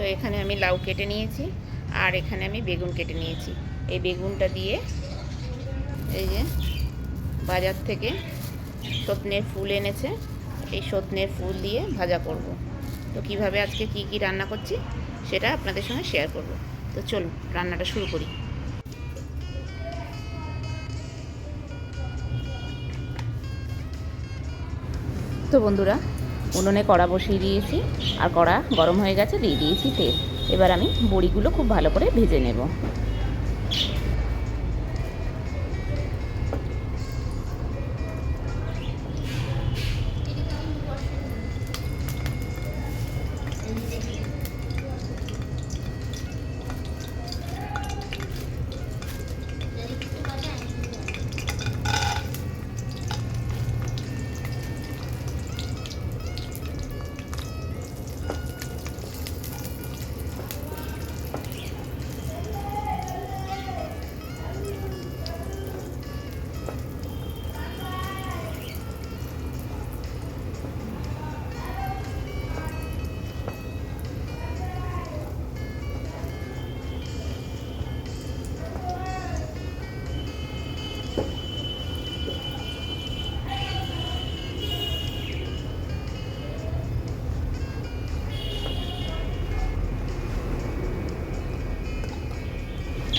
তো এখানে আমি লাউ কেটে নিয়েছি আর এখানে আমি বেগুন কেটে নিয়েছি। এই বেগুনটা দিয়ে এই যে বাজার থেকে সজনের ফুল এনেছে, এই সজনের ফুল দিয়ে ভাজা করব। তো কিভাবে আজকে কি কি রান্না করছি সেটা আপনাদের সঙ্গে শেয়ার করব। তো চলুন রান্নাটা শুরু করি। তো বন্ধুরা, উনুনে কড়া বসিয়ে দিয়েছি আর কড়া গরম হয়ে গেছে, দিয়ে দিয়েছি তেল। এবার আমি বড়িগুলো খুব ভালো করে ভেজে নেব।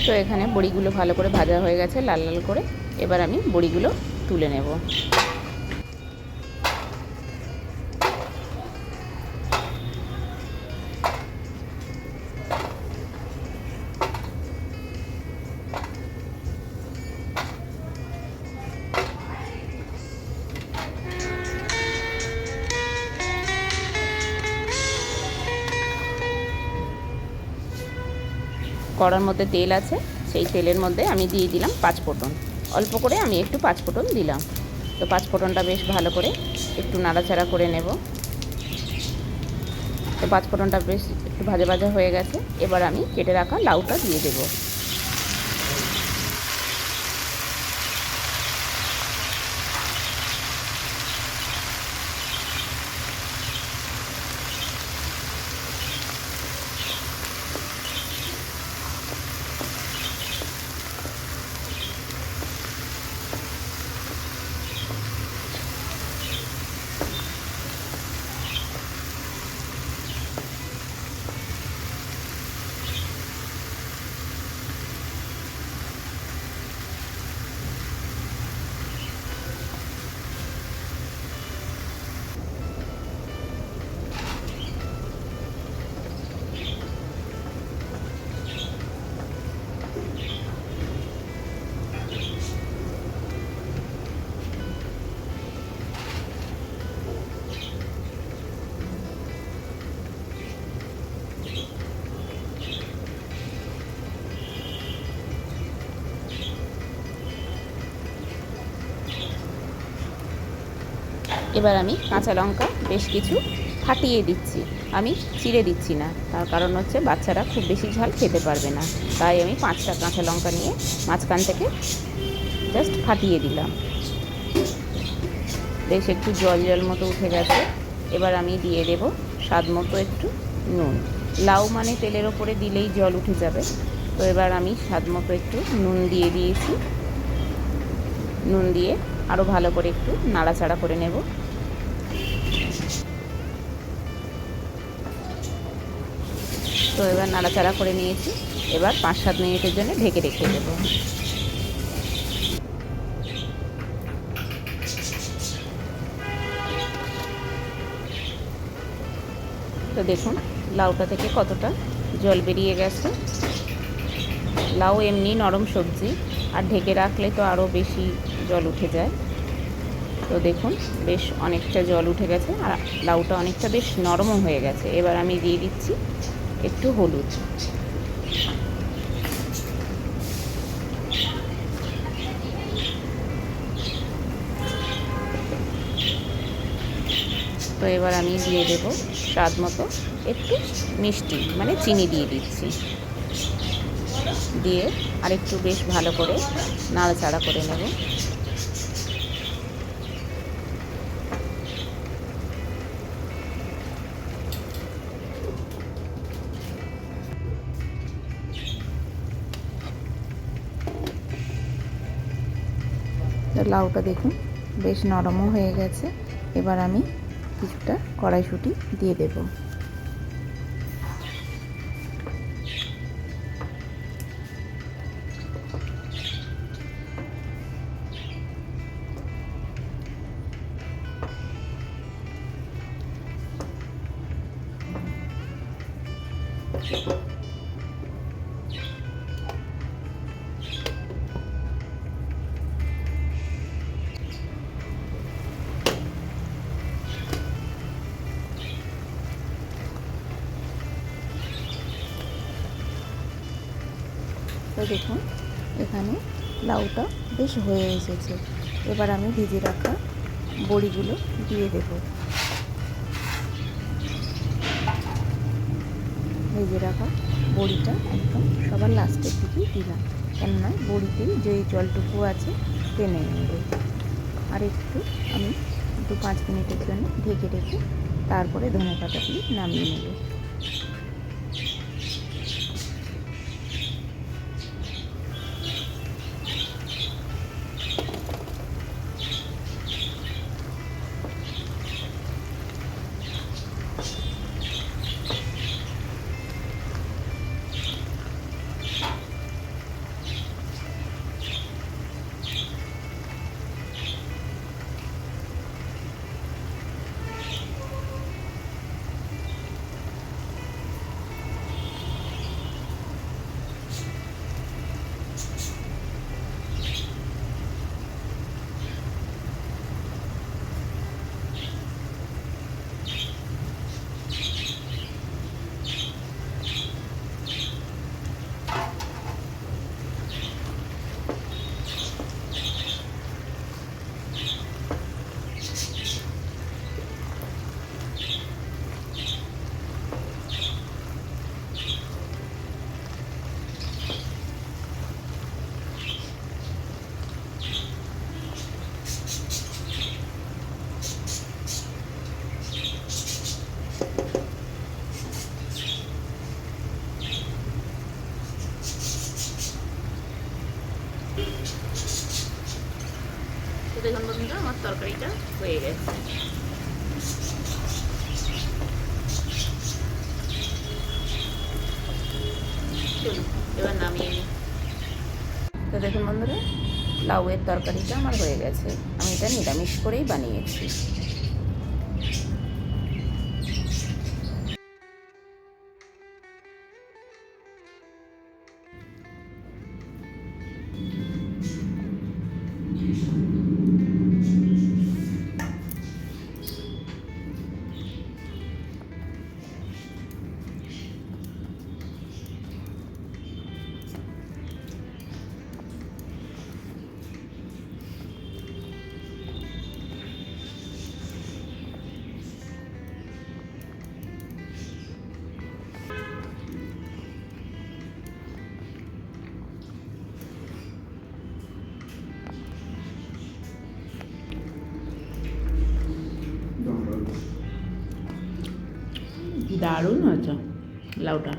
তো এখানে বড়িগুলো ভালো করে ভাজা হয়ে গেছে লাল লাল করে। এবার আমি বড়িগুলো তুলে নেব। কড়ার মধ্যে তেল আছে, সেই তেলের মধ্যে আমি দিয়ে দিলাম পাঁচফোড়ন। অল্প করে আমি একটু পাঁচফোড়ন দিলাম। তো পাঁচফোড়নটা বেশ ভালো করে একটু নাড়াচাড়া করে নেব। তো পাঁচফোড়নটা বেশ একটু ভাজা ভাজা হয়ে গেছে। এবার আমি কেটে রাখা লাউটা দিয়ে দেবো। এবার আমি কাঁচা লঙ্কা বেশ কিছু ফাটিয়ে দিচ্ছি, আমি চিড়ে দিচ্ছি না। তার কারণ হচ্ছে বাচ্চারা খুব বেশি ঝাল খেতে পারবে না, তাই আমি 5টা কাঁচা লঙ্কা নিয়ে মাঝখান থেকে জাস্ট ফাটিয়ে দিলাম। বেশ একটু জল জল মতো উঠে গেছে। এবার আমি দিয়ে দেব স্বাদ মতো একটু নুন। লাউ মানে তেলের ওপরে দিলেই জল উঠে যাবে। তো এবার আমি স্বাদ মতো একটু নুন দিয়ে দিয়েছি। নুন দিয়ে আরও ভালো করে একটু নাড়াচাড়া করে নেব। তো এবার নাড়াচাড়া করে নিয়েছি। এবার 5-7 মিনিটের জন্য ঢেকে রেখে দেব। তো দেখুন লাউটা থেকে কতটা জল বেরিয়ে গেছে। লাউ এমনি নরম সবজি, আর ঢেকে রাখলে তো আরও বেশি জল উঠে যায়। তো দেখুন বেশ অনেকটা জল উঠে গেছে আর লাউটা অনেকটা বেশ নরমও হয়ে গেছে। এবার আমি দিয়ে দিচ্ছি একটু হলুদ। তো এবার আমি দিয়ে দেব স্বাদ মতো একটু মিষ্টি, মানে চিনি দিয়ে দিচ্ছি। দিয়ে আরেকটু বেশ ভালো করে নাড়াচাড়া করে নেব। লাউটা দেখুন বেশ নরমও হয়ে গেছে। এবার আমি কিছুটা কড়াইশুঁটি দিয়ে দেব। তো দেখুন এখানে লাউটা বেশ হয়ে এসেছে। এবার আমি ভেজে রাখা বড়িগুলো দিয়ে দেব। ভেজে রাখা বড়িটা একদম সবার লাস্টের দিকেই দিলাম, কেননা বড়িতে যে জলটুকু আছে টেনে নেবে। আর একটু আমি 2-5 মিনিটের জন্য ঢেকে রেখে তারপরে ধনেপাতা দিয়ে নামিয়ে নেব। তো দেখুন বন্ধুরা আমার তরকারিটা হয়ে গেছে। চলুন এবার নামিয়ে নিই। তো দেখুন বন্ধুরা লাউয়ের তরকারিটা আমার হয়ে গেছে। আমি এটা নিরামিষ করেই বানিয়েছি। দারুণ হয়েছে লাউটা।